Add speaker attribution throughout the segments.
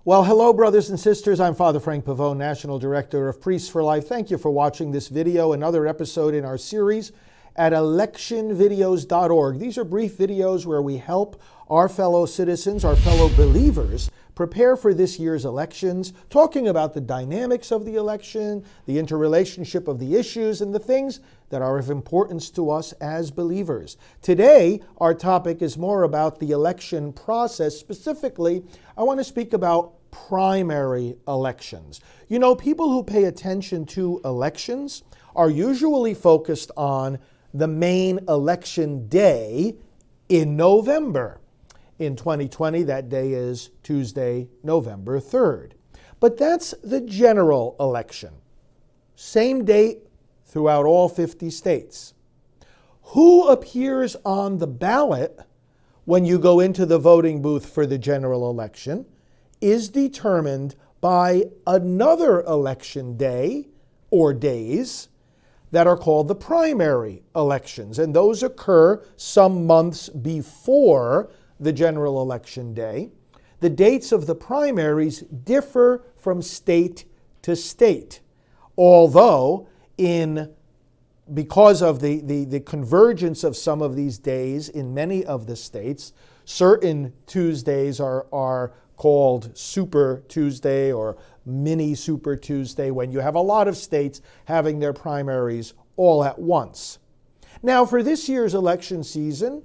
Speaker 1: Well, hello, brothers and sisters. I'm Father Frank Pavone, National Director of Priests for Life. Thank you for watching this video, another episode in our series at electionvideos.org. These are brief videos where we help our fellow citizens, our fellow believers, prepare for this year's elections, talking about the dynamics of the election, the interrelationship of the issues, and the things that are of importance to us as believers. Today, our topic is more about the election process. Specifically, I want to speak about primary elections. You know, people who pay attention to elections are usually focused on the main election day in November. In 2020, that day is Tuesday, November 3rd. But that's the general election. Same date throughout all 50 states. Who appears on the ballot when you go into the voting booth for the general election is determined by another election day or days that are called the primary elections. And those occur some months before the general election day. The dates of the primaries differ from state to state, although because of the convergence of some of these days in many of the states, certain Tuesdays are called Super Tuesday or Mini Super Tuesday, when you have a lot of states having their primaries all at once. Now, for this year's election season,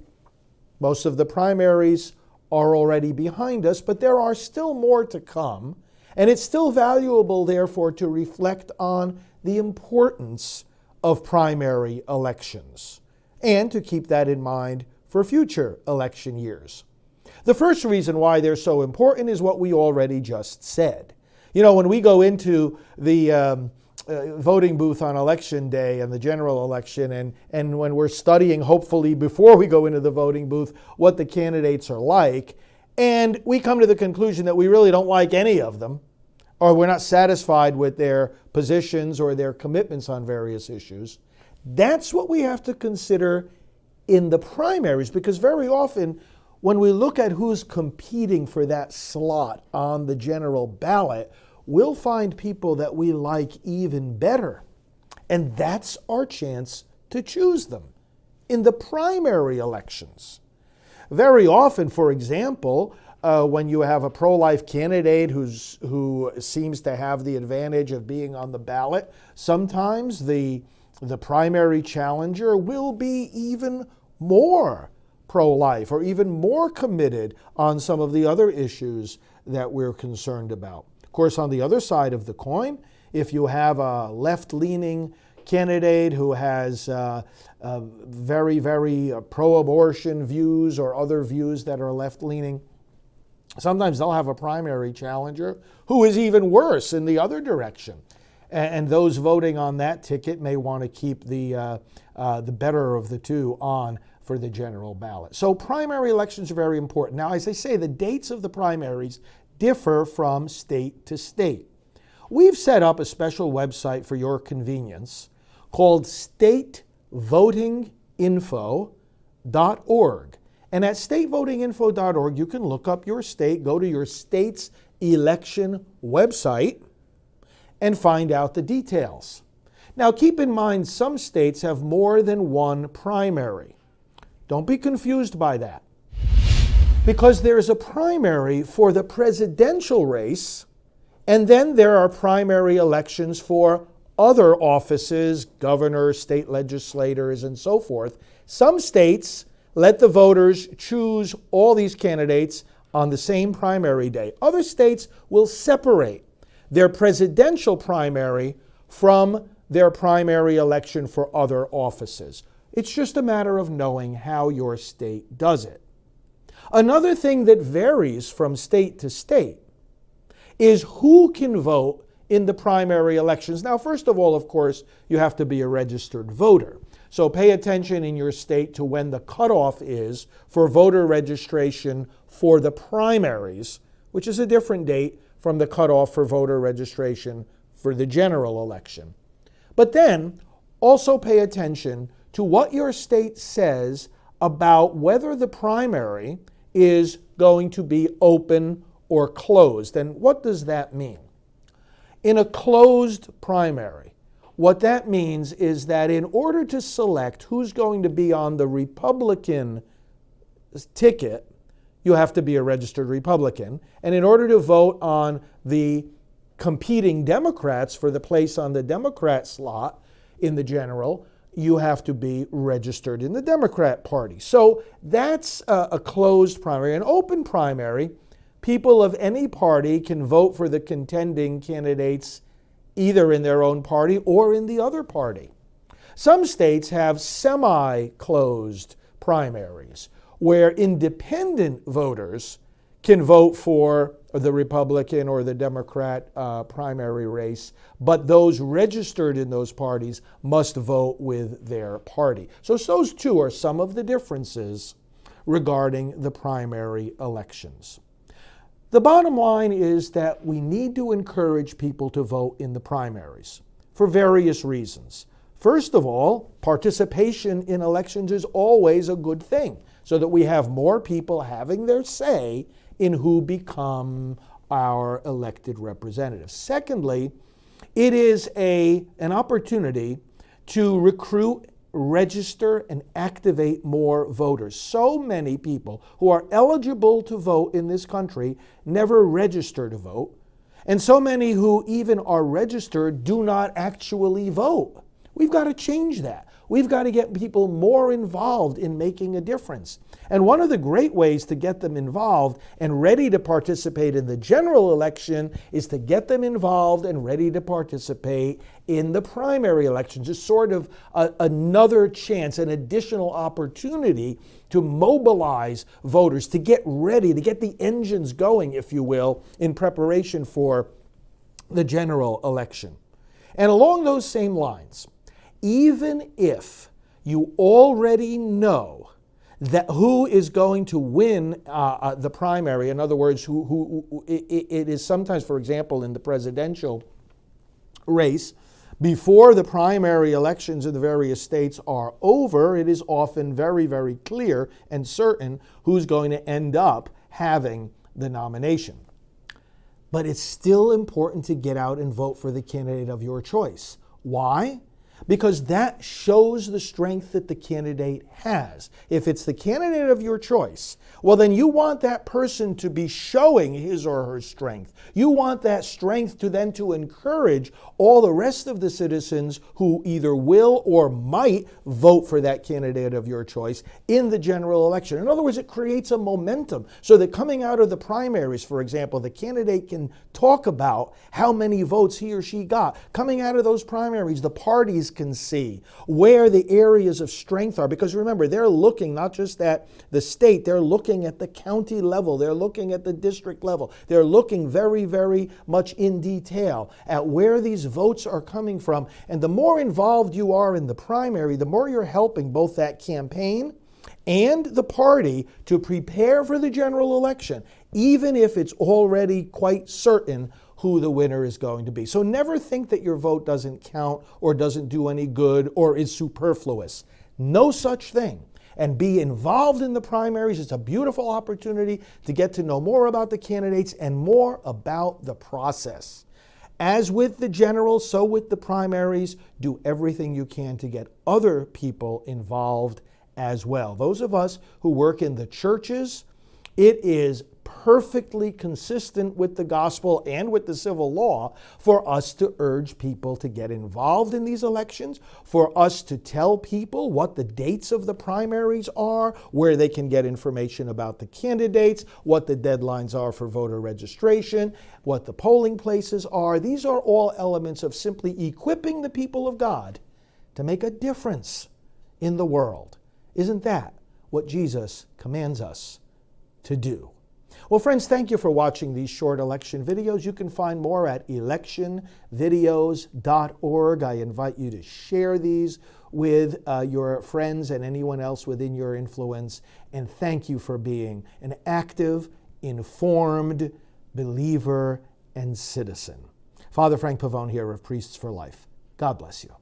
Speaker 1: most of the primaries are already behind us, but there are still more to come, and it's still valuable, therefore, to reflect on the importance of primary elections and to keep that in mind for future election years. The first reason why they're so important is what we already just said. You know, when we go into the voting booth on election day and the general election, and when we're studying, hopefully before we go into the voting booth, what the candidates are like, and we come to the conclusion that we really don't like any of them, or we're not satisfied with their positions or their commitments on various issues, that's what we have to consider in the primaries, because very often when we look at who's competing for that slot on the general ballot, we'll find people that we like even better. And that's our chance to choose them in the primary elections. Very often, for example, when you have a pro-life candidate who seems to have the advantage of being on the ballot, sometimes the primary challenger will be even more pro-life or even more committed on some of the other issues that we're concerned about. Of course, on the other side of the coin, if you have a left-leaning candidate who has very, very pro-abortion views or other views that are left-leaning, sometimes they'll have a primary challenger who is even worse in the other direction. And those voting on that ticket may want to keep the better of the two on for the general ballot. So primary elections are very important. Now, as I say, the dates of the primaries differ from state to state. We've set up a special website for your convenience called statevotinginfo.org. And at statevotinginfo.org, you can look up your state, go to your state's election website, and find out the details. Now, keep in mind, some states have more than one primary. Don't be confused by that, because there's a primary for the presidential race, and then there are primary elections for other offices, governors, state legislators, and so forth. Some states let the voters choose all these candidates on the same primary day. Other states will separate their presidential primary from their primary election for other offices. It's just a matter of knowing how your state does it. Another thing that varies from state to state is who can vote in the primary elections. Now, first of all, of course, you have to be a registered voter. So pay attention in your state to when the cutoff is for voter registration for the primaries, which is a different date from the cutoff for voter registration for the general election. But then also pay attention to what your state says about whether the primary is going to be open or closed. And what does that mean? In a closed primary, what that means is that in order to select who's going to be on the Republican ticket, you have to be a registered Republican. And in order to vote on the competing Democrats for the place on the Democrat slot in the general, you have to be registered in the Democrat Party. So that's a closed primary. An open primary, people of any party can vote for the contending candidates either in their own party or in the other party. Some states have semi-closed primaries where independent voters can vote for the Republican or the Democrat primary race, but those registered in those parties must vote with their party. So those two are some of the differences regarding the primary elections. The bottom line is that we need to encourage people to vote in the primaries for various reasons. First of all, participation in elections is always a good thing, so that we have more people having their say in who become our elected representatives. Secondly, it is an opportunity to recruit, register, and activate more voters. So many people who are eligible to vote in this country never register to vote, and so many who even are registered do not actually vote. We've got to change that. We've got to get people more involved in making a difference. And one of the great ways to get them involved and ready to participate in the general election is to get them involved and ready to participate in the primary elections. It's sort of another chance, an additional opportunity to mobilize voters, to get ready, to get the engines going, if you will, in preparation for the general election. And along those same lines, even if you already know that who is going to win the primary, in other words, who it is sometimes, for example, in the presidential race, before the primary elections in the various states are over, it is often very, very clear and certain who's going to end up having the nomination. But it's still important to get out and vote for the candidate of your choice. Why? Because that shows the strength that the candidate has. If it's the candidate of your choice, well, then you want that person to be showing his or her strength. You want that strength to encourage all the rest of the citizens who either will or might vote for that candidate of your choice in the general election. In other words, it creates a momentum so that coming out of the primaries, for example, the candidate can talk about how many votes he or she got. Coming out of those primaries, the parties can see where the areas of strength are, because remember, they're looking not just at the state, they're looking at the county level, they're looking at the district level, they're looking very, very much in detail at where these votes are coming from. And the more involved you are in the primary, the more you're helping both that campaign and the party to prepare for the general election, even if it's already quite certain who the winner is going to be. So never think that your vote doesn't count or doesn't do any good or is superfluous. No such thing. And be involved in the primaries. It's a beautiful opportunity to get to know more about the candidates and more about the process. As with the general, so with the primaries, do everything you can to get other people involved as well. Those of us who work in the churches, it is perfectly consistent with the gospel and with the civil law for us to urge people to get involved in these elections, for us to tell people what the dates of the primaries are, where they can get information about the candidates, what the deadlines are for voter registration, what the polling places are. These are all elements of simply equipping the people of God to make a difference in the world. Isn't that what Jesus commands us to do? Well, friends, thank you for watching these short election videos. You can find more at electionvideos.org. I invite you to share these with your friends and anyone else within your influence. And thank you for being an active, informed believer and citizen. Father Frank Pavone here of Priests for Life. God bless you.